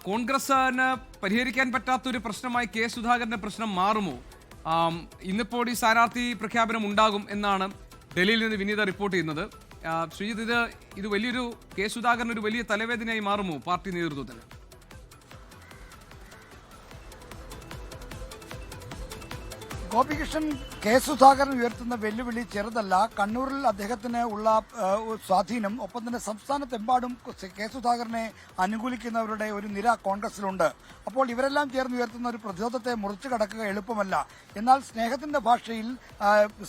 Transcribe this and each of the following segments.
കോൺഗ്രസിന് പരിഹരിക്കാൻ പറ്റാത്തൊരു പ്രശ്നമായി കെ സുധാകരന്റെ പ്രശ്നം മാറുമോ? ഇന്നിപ്പോൾ ഈ സ്ഥാനാർത്ഥി പ്രഖ്യാപനം ഉണ്ടാകും എന്നാണ് ഡൽഹിയിൽ നിന്ന് വിനീത റിപ്പോർട്ട് ചെയ്യുന്നത്. ശ്രീജിത്ത്, ഇത് വലിയൊരു കെ സുധാകരൻ ഒരു വലിയ തലവേദനയായി മാറുമോ പാർട്ടി നേതൃത്വത്തിന്? ഗോപികൃഷ്ണൻ, കെ സുധാകരൻ ഉയർത്തുന്ന വെല്ലുവിളി ചെറുതല്ല. കണ്ണൂരിൽ അദ്ദേഹത്തിന് ഉള്ള സ്വാധീനം, ഒപ്പം തന്നെ സംസ്ഥാനത്തെമ്പാടും കെ സുധാകരനെ അനുകൂലിക്കുന്നവരുടെ ഒരു നിര കോൺഗ്രസിലുണ്ട്. അപ്പോൾ ഇവരെല്ലാം ചേർന്ന് ഉയർത്തുന്ന ഒരു പ്രതിരോധത്തെ മുറിച്ചു കടക്കുക എളുപ്പമല്ല. എന്നാൽ സ്നേഹത്തിന്റെ ഭാഷയിൽ,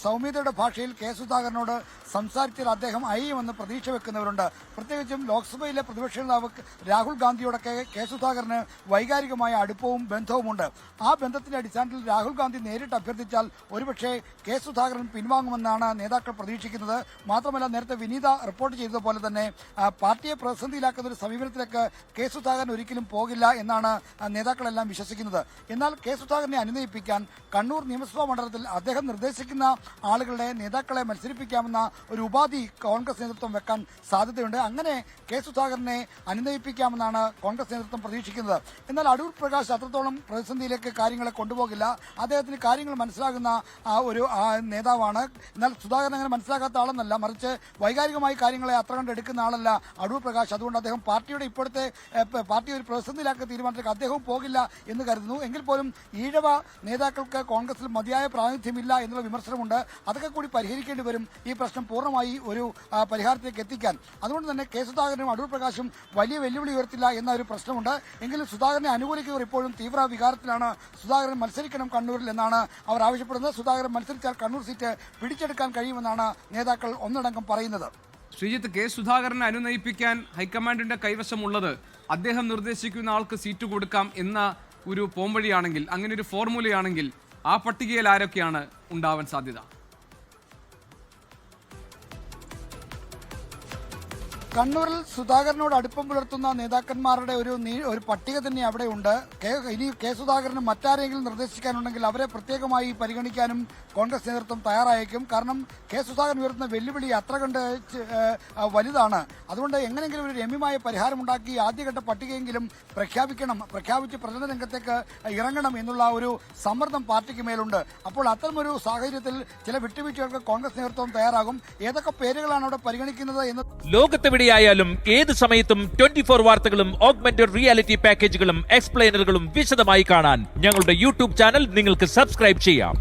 സൗമ്യതയുടെ ഭാഷയിൽ കെ സുധാകരനോട് സംസാരിച്ചാൽ അദ്ദേഹം അയ്യുമെന്ന് പ്രതീക്ഷ വെക്കുന്നവരുണ്ട്. പ്രത്യേകിച്ചും ലോക്സഭയിലെ പ്രതിപക്ഷ നേതാവ് രാഹുൽ ഗാന്ധിയോടൊക്കെ കെ സുധാകരന് വൈകാരികമായ അടുപ്പവും ബന്ധവുമുണ്ട്. ആ ബന്ധത്തിന്റെ അടിസ്ഥാനത്തിൽ രാഹുൽ ഗാന്ധി നേരിട്ട് അഭ്യർത്ഥിച്ചാൽ ഒരുപക്ഷെ കെ സുധാകരൻ പിൻവാങ്ങുമെന്നാണ് നേതാക്കൾ പ്രതീക്ഷിക്കുന്നത്. മാത്രമല്ല, നേരത്തെ വിനീത റിപ്പോർട്ട് ചെയ്തതുപോലെ തന്നെ പാർട്ടിയെ പ്രതിസന്ധിയിലാക്കുന്ന ഒരു സമീപനത്തിലേക്ക് കെ സുധാകരൻ ഒരിക്കലും പോകില്ല എന്നാണ് നേതാക്കളെല്ലാം വിശ്വസിക്കുന്നത്. എന്നാൽ കെ സുധാകരനെ അനുനയിപ്പിക്കാൻ കണ്ണൂർ നിയമസഭാ മണ്ഡലത്തിൽ അദ്ദേഹം നിർദ്ദേശിക്കുന്ന ആളുകളുടെ നേതാക്കളെ മത്സരിപ്പിക്കാമെന്ന ഒരു ഉപാധി കോൺഗ്രസ് നേതൃത്വം വെക്കാൻ സാധ്യതയുണ്ട്. അങ്ങനെ കെ സുധാകരനെ അനുനയിപ്പിക്കാമെന്നാണ് കോൺഗ്രസ് നേതൃത്വം പ്രതീക്ഷിക്കുന്നത്. എന്നാൽ അടൂർ പ്രകാശ് അത്രത്തോളം പ്രതിസന്ധിയിലേക്ക് കാര്യങ്ങളെ കൊണ്ടുപോകില്ല. അദ്ദേഹത്തിന് കാര്യങ്ങൾ മനസ്സിലാകുന്ന ഒരു നേതാവാണ്. എന്നാൽ സുധാകരൻ അങ്ങനെ മനസ്സിലാക്കാത്ത ആളെന്നല്ല, മറിച്ച് വൈകാരികമായി കാര്യങ്ങളെ അത്ര കണ്ട് എടുക്കുന്ന ആളല്ല അടൂർ പ്രകാശ്. അതുകൊണ്ട് അദ്ദേഹം പാർട്ടിയുടെ ഇപ്പോഴത്തെ പാർട്ടി ഒരു പ്രതിസന്ധിയിലാക്കുന്ന തീരുമാനത്തിലേക്ക് അദ്ദേഹവും പോകില്ല എന്ന് കരുതുന്നു. എങ്കിൽ പോലും ഈഴവ നേതാക്കൾക്ക് കോൺഗ്രസിൽ മതിയായ പ്രാതിനിധ്യമില്ല എന്നുള്ള വിമർശനമുണ്ട്. അതൊക്കെ കൂടി പരിഹരിക്കേണ്ടി വരും ഈ പ്രശ്നം പൂർണ്ണമായി ഒരു പരിഹാരത്തിലേക്ക് എത്തിക്കാൻ. അതുകൊണ്ട് തന്നെ കെ സുധാകരനും അടൂർ പ്രകാശും വലിയ വെല്ലുവിളി ഉയർത്തില്ല എന്ന ഒരു പ്രശ്നമുണ്ട്. എങ്കിലും സുധാകരനെ അനുകൂലിക്കുന്നവർ ഇപ്പോഴും തീവ്ര വികാരത്തിലാണ്. സുധാകരൻ മത്സരിക്കണം കണ്ണൂരിൽ എന്നാണ് അവർ ആവശ്യപ്പെടുന്നത്. സുധാകരൻ മത്സരിച്ചാൽ കണ്ണൂർ സീറ്റ് പിടിച്ചെടുക്കാൻ കഴിയുമെന്നാണ് നേതാക്കൾ ഒന്നടങ്കം പറയുന്നത്. ശ്രീജിത്ത്, കെ സുധാകരനെ അനുനയിപ്പിക്കാൻ ഹൈക്കമാൻഡിന്റെ കൈവശമുള്ളത് അദ്ദേഹം നിർദ്ദേശിക്കുന്ന ആൾക്ക് സീറ്റ് കൊടുക്കാം എന്ന ഒരു പോംവഴിയാണെങ്കിൽ, അങ്ങനെ ഒരു ഫോർമുലയാണെങ്കിൽ ആ പട്ടികയിൽ ആരൊക്കെയാണ് ഉണ്ടാവാൻ സാധ്യത? കണ്ണൂരിൽ സുധാകരനോട് അടുപ്പം പുലർത്തുന്ന നേതാക്കന്മാരുടെ ഒരു പട്ടിക തന്നെ അവിടെയുണ്ട്. ഇനി കെ സുധാകരന് മറ്റാരെങ്കിലും നിർദ്ദേശിക്കാനുണ്ടെങ്കിൽ അവരെ പ്രത്യേകമായി പരിഗണിക്കാനും കോൺഗ്രസ് നേതൃത്വം തയ്യാറായേക്കും. കാരണം കെ സുധാകരൻ ഉയർത്തുന്ന വെല്ലുവിളി അത്ര കണ്ട് വലുതാണ്. അതുകൊണ്ട് എങ്ങനെയെങ്കിലും ഒരു രമ്യമായ പരിഹാരമുണ്ടാക്കി ആദ്യഘട്ട പട്ടികയെങ്കിലും പ്രഖ്യാപിച്ച് പ്രചരണ രംഗത്തേക്ക് ഇറങ്ങണം എന്നുള്ള ഒരു സമ്മർദ്ദം പാർട്ടിക്ക് മേലുണ്ട്. അപ്പോൾ അത്തരമൊരു സാഹചര്യത്തിൽ ചില വിട്ടുവീഴ്ചകൾക്ക് കോൺഗ്രസ് നേതൃത്വം തയ്യാറാകും. ഏതൊക്കെ പേരുകളാണ് അവിടെ പരിഗണിക്കുന്നത് എന്ന് ലോകത്തെവിടെയായാലും ഏത് സമയത്തും 24 വാർത്തകളും ഓഗ്മെന്റഡ് റിയാലിറ്റി പാക്കേജുകളും എക്സ്പ്ലെയിനറുകളും വിശദമായി കാണാൻ ഞങ്ങളുടെ യൂട്യൂബ് ചാനൽ നിങ്ങൾക്ക് സബ്സ്ക്രൈബ് ചെയ്യാം.